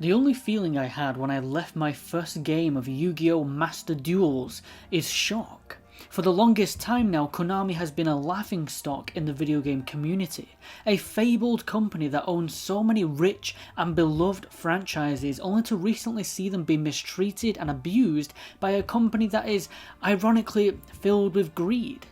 The only feeling I had when I left my first game of Yu-Gi-Oh! Master Duels is shock. For the longest time now, Konami has been a laughingstock in the video game community, a fabled company that owns so many rich and beloved franchises, only to recently see them be mistreated and abused by a company that is, ironically, filled with greed.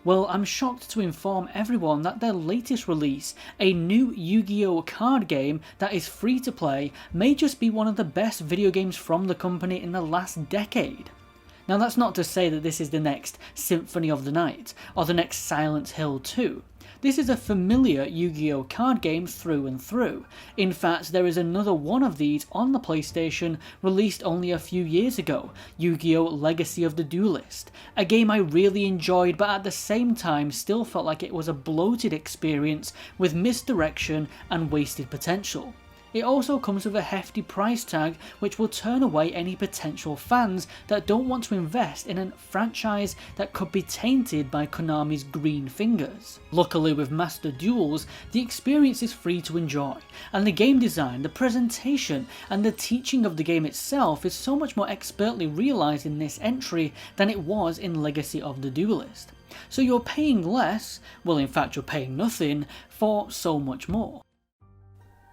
Well, I'm shocked to inform everyone that their latest release, a new Yu-Gi-Oh! Card game that is free to play, may just be one of the best video games from the company in the last decade. Now that's not to say that this is the next Symphony of the Night, or the next Silent Hill 2. This is a familiar Yu-Gi-Oh! Card game through and through. In fact, there is another one of these on the PlayStation released only a few years ago, Yu-Gi-Oh! Legacy of the Duelist, a game I really enjoyed but at the same time still felt like it was a bloated experience with misdirection and wasted potential. It also comes with a hefty price tag which will turn away any potential fans that don't want to invest in a franchise that could be tainted by Konami's green fingers. Luckily with Master Duels, the experience is free to enjoy, and the game design, the presentation and the teaching of the game itself is so much more expertly realised in this entry than it was in Legacy of the Duelist. So you're paying less, well in fact you're paying nothing, for so much more.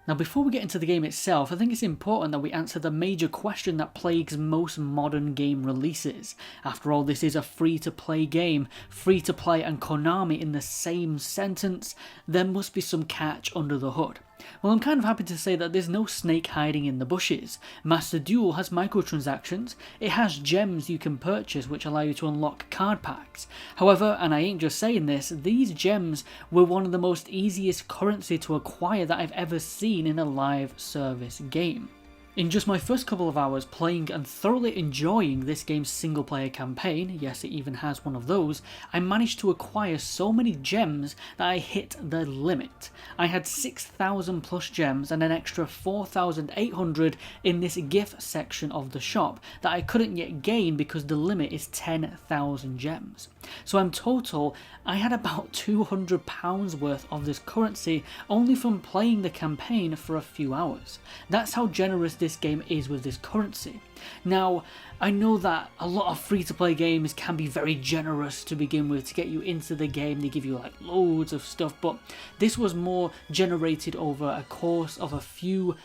Now before we get into the game itself, I think it's important that we answer the major question that plagues most modern game releases. After all, this is a free-to-play game. Free-to-play and Konami in the same sentence, there must be some catch under the hood. Well, I'm kind of happy to say that there's no snake hiding in the bushes. Master Duel has microtransactions, it has gems you can purchase which allow you to unlock card packs. However, and I ain't just saying this, these gems were one of the most easiest currency to acquire that I've ever seen in a live service game. In just my first couple of hours playing and thoroughly enjoying this game's single player campaign, yes it even has one of those, I managed to acquire so many gems that I hit the limit. I had 6,000 plus gems and an extra 4,800 in this gift section of the shop that I couldn't yet gain because the limit is 10,000 gems. So in total, I had about £200 worth of this currency only from playing the campaign for a few hours. That's how generous this game is with this currency. Now, I know that a lot of free-to-play games can be very generous to begin with to get you into the game. They give you like loads of stuff, but this was more generated over a course of a few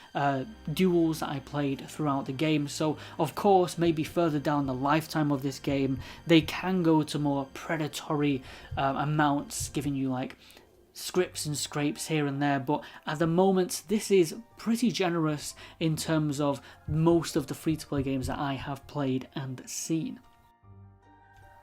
duels that I played throughout the game. So of course, maybe further down the lifetime of this game, they can go to more predatory amounts, giving you like scripts and scrapes here and there, but at the moment this is pretty generous in terms of most of the free-to-play games that I have played and seen.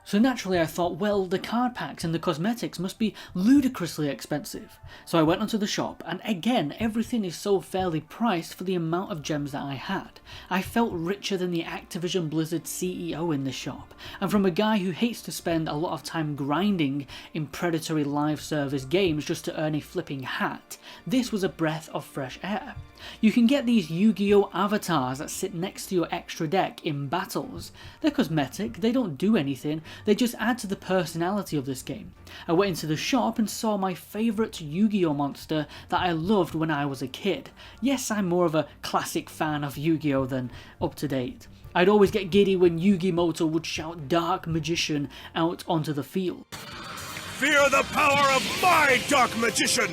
So naturally I thought, well, the card packs and the cosmetics must be ludicrously expensive. So I went onto the shop, and again, everything is so fairly priced for the amount of gems that I had. I felt richer than the Activision Blizzard CEO in the shop, and from a guy who hates to spend a lot of time grinding in predatory live service games just to earn a flipping hat, this was a breath of fresh air. You can get these Yu-Gi-Oh! Avatars that sit next to your extra deck in battles. They're cosmetic, they don't do anything, they just add to the personality of this game. I went into the shop and saw my favourite Yu-Gi-Oh! Monster that I loved when I was a kid. Yes, I'm more of a classic fan of Yu-Gi-Oh! Than up to date. I'd always get giddy when Yugimoto would shout Dark Magician out onto the field. Fear the power of my Dark Magician!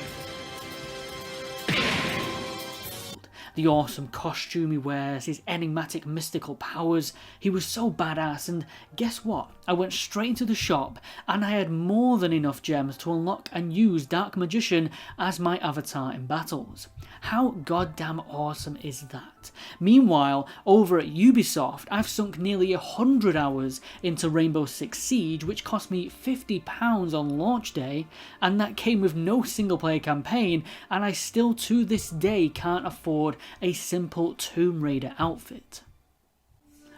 The awesome costume he wears, his enigmatic mystical powers, he was so badass, and guess what? I went straight into the shop and I had more than enough gems to unlock and use Dark Magician as my avatar in battles. How goddamn awesome is that? Meanwhile, over at Ubisoft, I've sunk nearly 100 hours into Rainbow Six Siege, which cost me £50 on launch day, and that came with no single player campaign, and I still to this day can't afford a simple Tomb Raider outfit.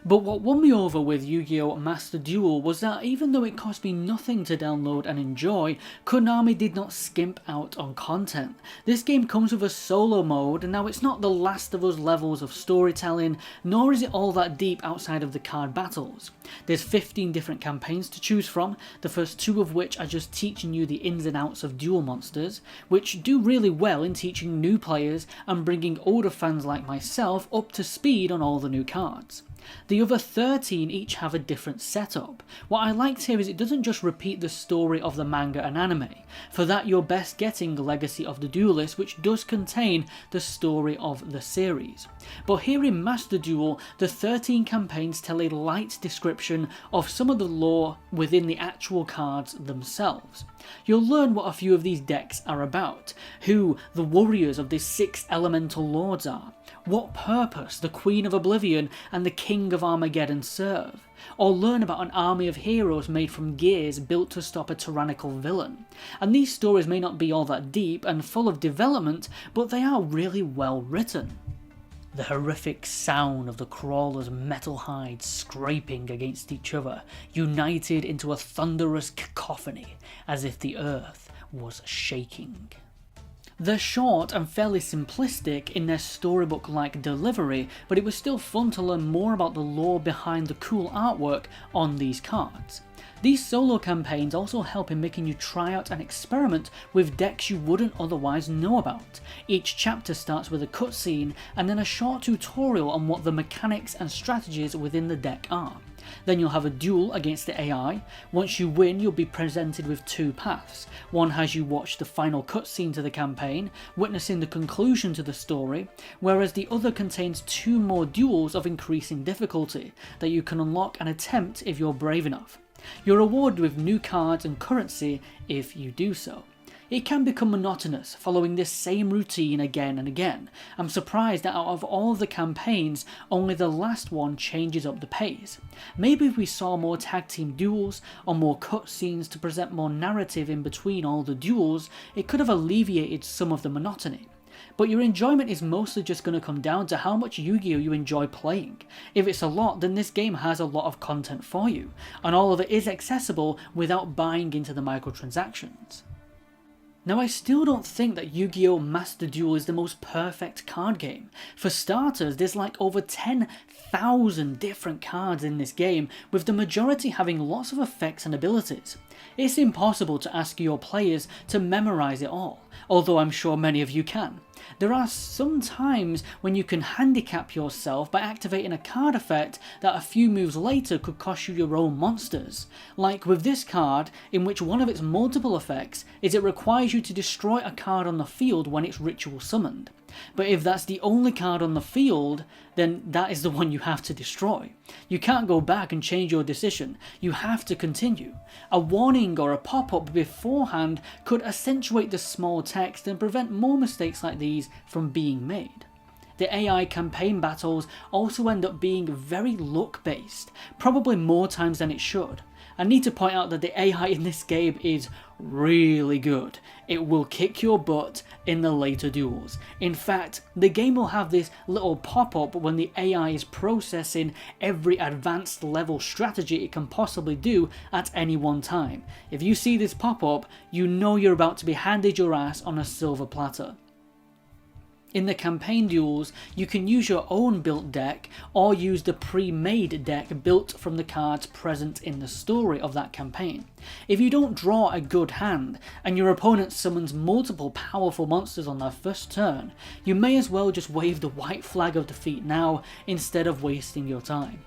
But what won me over with Yu-Gi-Oh! Master Duel was that even though it cost me nothing to download and enjoy, Konami did not skimp out on content. This game comes with a solo mode, and now it's not the Last of Us levels of storytelling, nor is it all that deep outside of the card battles. There's 15 different campaigns to choose from, the first 2 of which are just teaching you the ins and outs of duel monsters, which do really well in teaching new players and bringing older fans like myself up to speed on all the new cards. The other 13 each have a different setup. What I liked here is it doesn't just repeat the story of the manga and anime. For that you're best getting Legacy of the Duelist, which does contain the story of the series. But here in Master Duel, the 13 campaigns tell a light description of some of the lore within the actual cards themselves. You'll learn what a few of these decks are about, who the warriors of the 6 elemental lords are, what purpose the Queen of Oblivion and the King of Armageddon serve, or learn about an army of heroes made from gears built to stop a tyrannical villain. And these stories may not be all that deep and full of development, but they are really well written. The horrific sound of the crawlers' metal hides scraping against each other united into a thunderous cacophony, as if the earth was shaking. They're short and fairly simplistic in their storybook-like delivery, but it was still fun to learn more about the lore behind the cool artwork on these cards. These solo campaigns also help in making you try out and experiment with decks you wouldn't otherwise know about. Each chapter starts with a cutscene and then a short tutorial on what the mechanics and strategies within the deck are. Then you'll have a duel against the AI. Once you win, you'll be presented with 2 paths. One has you watch the final cutscene to the campaign, witnessing the conclusion to the story, whereas the other contains 2 more duels of increasing difficulty that you can unlock and attempt if you're brave enough. You're rewarded with new cards and currency if you do so. It can become monotonous, following this same routine again and again. I'm surprised that out of all of the campaigns, only the last one changes up the pace. Maybe if we saw more tag team duels, or more cutscenes to present more narrative in between all the duels, it could have alleviated some of the monotony. But your enjoyment is mostly just going to come down to how much Yu-Gi-Oh! You enjoy playing. If it's a lot, then this game has a lot of content for you, and all of it is accessible without buying into the microtransactions. Now, I still don't think that Yu-Gi-Oh! Master Duel is the most perfect card game. For starters, there's like over 10,000 different cards in this game, with the majority having lots of effects and abilities. It's impossible to ask your players to memorise it all, although I'm sure many of you can. There are some times when you can handicap yourself by activating a card effect that a few moves later could cost you your own monsters. Like with this card, in which one of its multiple effects is it requires you to destroy a card on the field when it's ritual summoned. But if that's the only card on the field, then that is the one you have to destroy. You can't go back and change your decision, you have to continue. A warning or a pop-up beforehand could accentuate the small text and prevent more mistakes like these from being made. The AI campaign battles also end up being very luck-based, probably more times than it should. I need to point out that the AI in this game is really good. It will kick your butt in the later duels. In fact, the game will have this little pop-up when the AI is processing every advanced level strategy it can possibly do at any one time. If you see this pop-up, you know you're about to be handed your ass on a silver platter. In the campaign duels, you can use your own built deck or use the pre-made deck built from the cards present in the story of that campaign. If you don't draw a good hand and your opponent summons multiple powerful monsters on their first turn, you may as well just wave the white flag of defeat now instead of wasting your time.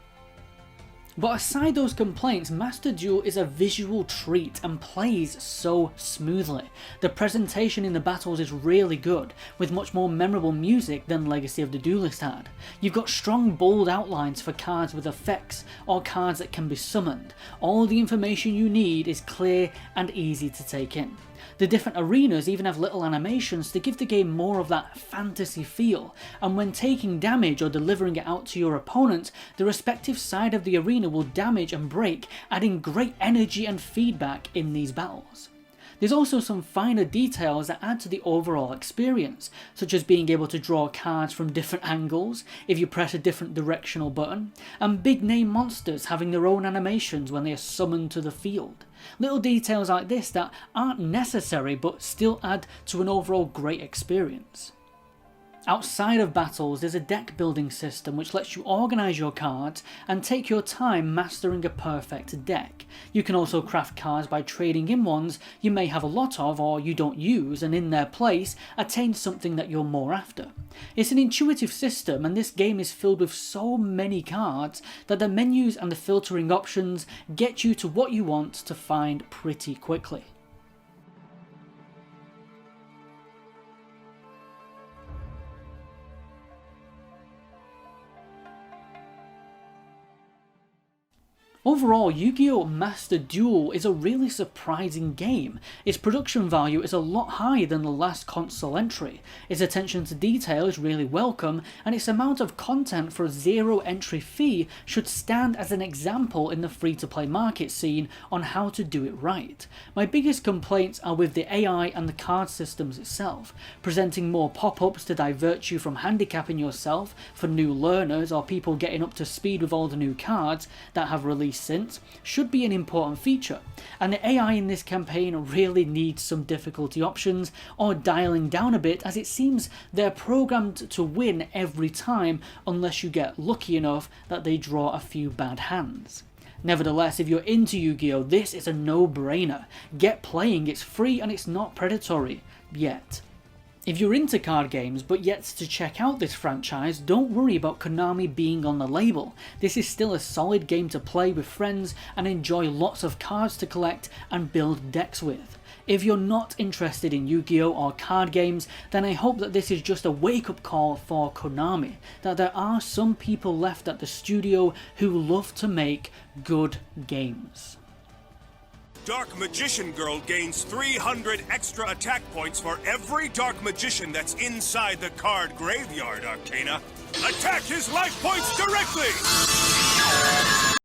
But aside those complaints, Master Duel is a visual treat and plays so smoothly. The presentation in the battles is really good, with much more memorable music than Legacy of the Duelist had. You've got strong bold outlines for cards with effects or cards that can be summoned. All the information you need is clear and easy to take in. The different arenas even have little animations to give the game more of that fantasy feel, and when taking damage or delivering it out to your opponent, the respective side of the arena will damage and break, adding great energy and feedback in these battles. There's also some finer details that add to the overall experience, such as being able to draw cards from different angles if you press a different directional button, and big name monsters having their own animations when they are summoned to the field. Little details like this that aren't necessary but still add to an overall great experience. Outside of battles, there's a deck building system which lets you organise your cards and take your time mastering a perfect deck. You can also craft cards by trading in ones you may have a lot of or you don't use, and in their place attain something that you're more after. It's an intuitive system, and this game is filled with so many cards that the menus and the filtering options get you to what you want to find pretty quickly. Overall, Yu-Gi-Oh! Master Duel is a really surprising game. Its production value is a lot higher than the last console entry, its attention to detail is really welcome, and its amount of content for a zero entry fee should stand as an example in the free-to-play market scene on how to do it right. My biggest complaints are with the AI and the card systems itself, presenting more pop-ups to divert you from handicapping yourself for new learners or people getting up to speed with all the new cards that have released since should be an important feature, and the AI in this campaign really needs some difficulty options or dialing down a bit, as it seems they're programmed to win every time unless you get lucky enough that they draw a few bad hands. Nevertheless, if you're into Yu-Gi-Oh! This is a no-brainer. Get playing, it's free and it's not predatory. Yet. If you're into card games but yet to check out this franchise, don't worry about Konami being on the label. This is still a solid game to play with friends and enjoy lots of cards to collect and build decks with. If you're not interested in Yu-Gi-Oh! Or card games, then I hope that this is just a wake-up call for Konami, that there are some people left at the studio who love to make good games. Dark Magician Girl gains 300 extra attack points for every Dark Magician that's inside the card graveyard, Arcana. Attack his life points directly!